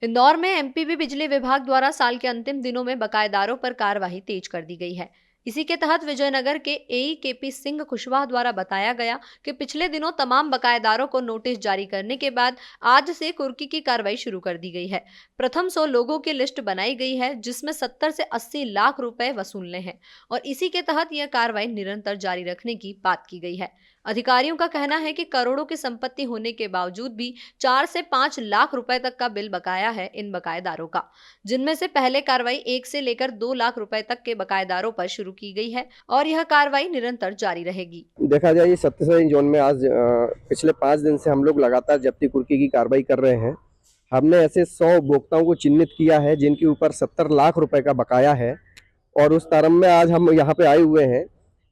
इंदौर में एमपीबी बिजली विभाग द्वारा साल के अंतिम दिनों में बकायेदारों पर कार्यवाही तेज कर दी गई है। इसी के तहत विजयनगर के एई केपी सिंह कुशवाहा द्वारा बताया गया कि पिछले दिनों तमाम बकायेदारों को नोटिस जारी करने के बाद आज से कुर्की की कार्रवाई शुरू कर दी गई है। प्रथम 100 लोगों की लिस्ट बनाई गई है, जिसमें 70 से 80 लाख रुपए वसूलने हैं और इसी के तहत यह कार्रवाई निरंतर जारी रखने की बात की गई है। अधिकारियों का कहना है कि करोड़ों की संपत्ति होने के बावजूद भी 4 से 5 लाख रुपए तक का बिल बकाया है इन बकायेदारों का, जिनमें से पहले कार्रवाई 1 से लेकर 2 लाख रुपए तक के बकायेदारों पर शुरू की गई है और यह कार्रवाई निरंतर जारी रहेगी। देखा जाए ये सत्यसाई जोन में आज पिछले 5 दिन से हम लोग लगातार जब्ती कुर्की की कार्रवाई कर रहे हैं। हमने ऐसे 100 उपभोक्ताओं को चिन्हित किया है जिनके ऊपर 70 लाख रुपए का बकाया है और उस तारतम्य में आज हम यहाँ पे आए हुए हैं।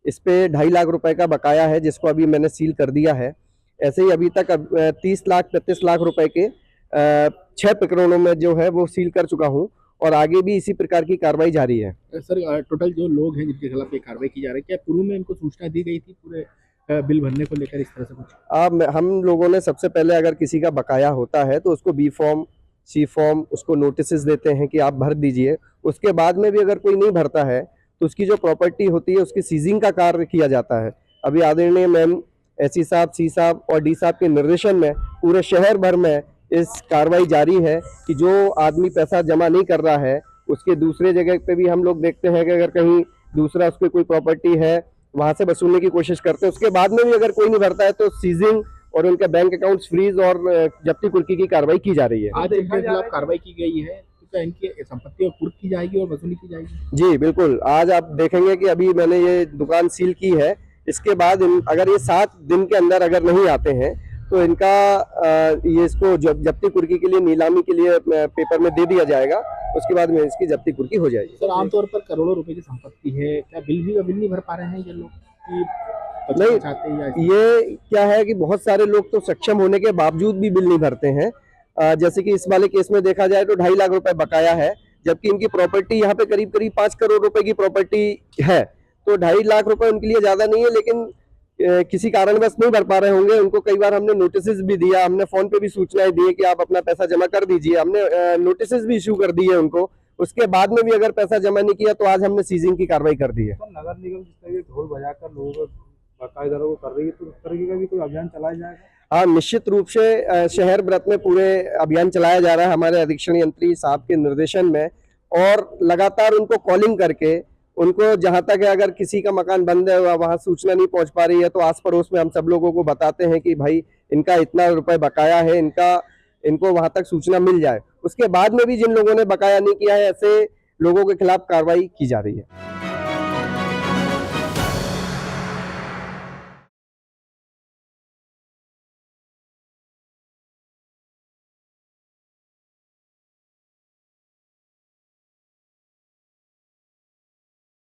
इस पे 2.5 लाख रुपए का बकाया है जिसको अभी मैंने सील कर दिया है। ऐसे ही अभी तक 30 लाख 33 लाख रुपए के 6 प्रकरणों में जो है वो सील कर चुका हूँ और आगे भी इसी प्रकार की कार्रवाई जारी है। सर, टोटल जो लोग हैं जिनके खिलाफ ये कार्रवाई की जा रही है, क्या पूर्व में इनको सूचना दी गई थी पूरे बिल भरने को लेकर, इस तरह से कुछ? हम लोगों ने सबसे पहले अगर किसी का बकाया होता है तो उसको बी फॉर्म सी फॉर्म उसको नोटिस देते हैं कि आप भर दीजिए। उसके बाद में भी अगर कोई नहीं भरता है तो उसकी जो प्रॉपर्टी होती है उसकी सीजिंग का कार्य किया जाता है। अभी आदरणीय मैम एससी साहब, सी साहब और डी साहब के निर्देशन में पूरे शहर भर में इस कार्रवाई जारी है कि जो आदमी पैसा जमा नहीं कर रहा है उसके दूसरे जगह पे भी हम लोग देखते हैं कि अगर कहीं दूसरा उसकी कोई प्रॉपर्टी है वहां से वसूलने की कोशिश करते हैं। उसके बाद में भी अगर कोई नहीं भरता है तो सीजिंग और उनके बैंक अकाउंट्स फ्रीज और जब्ती कुर्की की कार्रवाई की जा रही है। आज इनके खिलाफ कार्रवाई की गई है, क्या इनकी संपत्ति और कुर्क की जाएगी और वसूली की जाएगी? जी बिल्कुल, आज आप देखेंगे कि अभी मैंने ये दुकान सील की है। इसके बाद अगर ये 7 दिन के अंदर अगर नहीं आते हैं तो इनका ये इसको जब्ती कुर्की के लिए नीलामी के लिए पेपर में दे दिया जाएगा। उसके बाद में इसकी जब्ती कुर्की हो जाएगी। सर, आमतौर पर करोड़ों रुपए की संपत्ति है, क्या बिल नहीं भर पा रहे हैं ये लोग? नहीं, ये क्या है कि बहुत सारे लोग तो सक्षम होने के बावजूद भी बिल नहीं भरते हैं। जैसे कि इस वाले केस में देखा जाए तो 2.5 लाख रुपए बकाया है, जबकि इनकी प्रॉपर्टी यहाँ पे करीब 5 करोड़ रुपए की प्रॉपर्टी है। तो 2.5 लाख रुपए उनके लिए ज्यादा नहीं है, लेकिन किसी कारणवश नहीं भर पा रहे होंगे। उनको कई बार हमने नोटिस भी दिया, हमने फोन पे भी सूचनाएं दी कि आप अपना पैसा जमा कर दीजिए। हमने नोटिस भी इशू कर दी है उनको। उसके बाद में भी अगर पैसा जमा नहीं किया तो आज हमने सीजिंग की कार्रवाई कर दी है। नगर निगम जिस तरह ढोल बजाकर लोगों बकायेदारों को कर रही है, तो उस तरीके का भी कोई अभियान चलाया जाएगा? हाँ, निश्चित रूप से शहर व्रत में पूरे अभियान चलाया जा रहा है हमारे अधीक्षण यंत्री साहब के निर्देशन में, और लगातार उनको कॉलिंग करके उनको जहां तक है अगर किसी का मकान बंद है वहां सूचना नहीं पहुंच पा रही है तो आस पड़ोस में हम सब लोगों को बताते हैं कि भाई इनका इतना रुपए बकाया है, इनको वहां तक सूचना मिल जाए। उसके बाद में भी जिन लोगों ने बकाया नहीं किया है ऐसे लोगों के खिलाफ कार्रवाई की जा रही है।